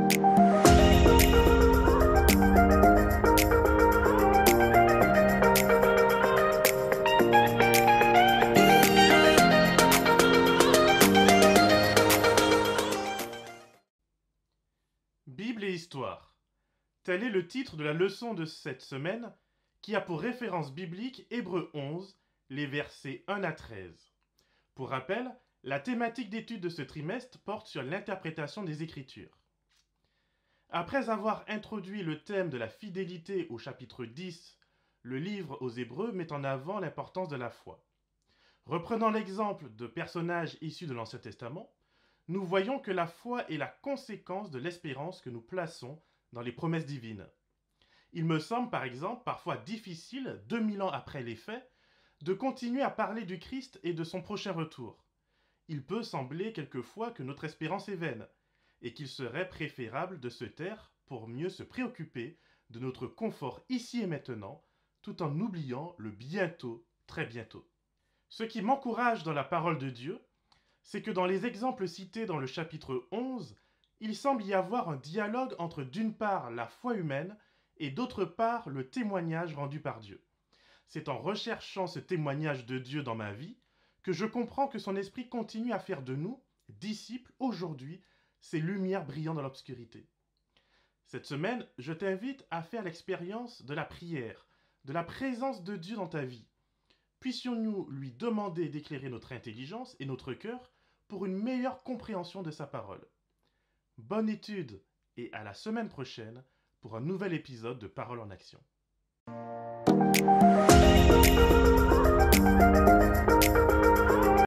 Bible et Histoire. Tel est le titre de la leçon de cette semaine qui a pour référence biblique Hébreux 11, les versets 1 à 13. Pour rappel, la thématique d'étude de ce trimestre porte sur l'interprétation des Écritures. Après avoir introduit le thème de la fidélité au chapitre 10, le livre aux Hébreux met en avant l'importance de la foi. Reprenant l'exemple de personnages issus de l'Ancien Testament, nous voyons que la foi est la conséquence de l'espérance que nous plaçons dans les promesses divines. Il me semble par exemple parfois difficile, 2000 ans après les faits, de continuer à parler du Christ et de son prochain retour. Il peut sembler quelquefois que notre espérance est vaine, et qu'il serait préférable de se taire pour mieux se préoccuper de notre confort ici et maintenant, tout en oubliant le bientôt, très bientôt. Ce qui m'encourage dans la parole de Dieu, c'est que dans les exemples cités dans le chapitre 11, il semble y avoir un dialogue entre d'une part la foi humaine et d'autre part le témoignage rendu par Dieu. C'est en recherchant ce témoignage de Dieu dans ma vie que je comprends que son esprit continue à faire de nous, disciples, aujourd'hui, ces lumières brillant dans l'obscurité. Cette semaine, je t'invite à faire l'expérience de la prière, de la présence de Dieu dans ta vie. Puissions-nous lui demander d'éclairer notre intelligence et notre cœur pour une meilleure compréhension de sa parole. Bonne étude et à la semaine prochaine pour un nouvel épisode de Parole en Action.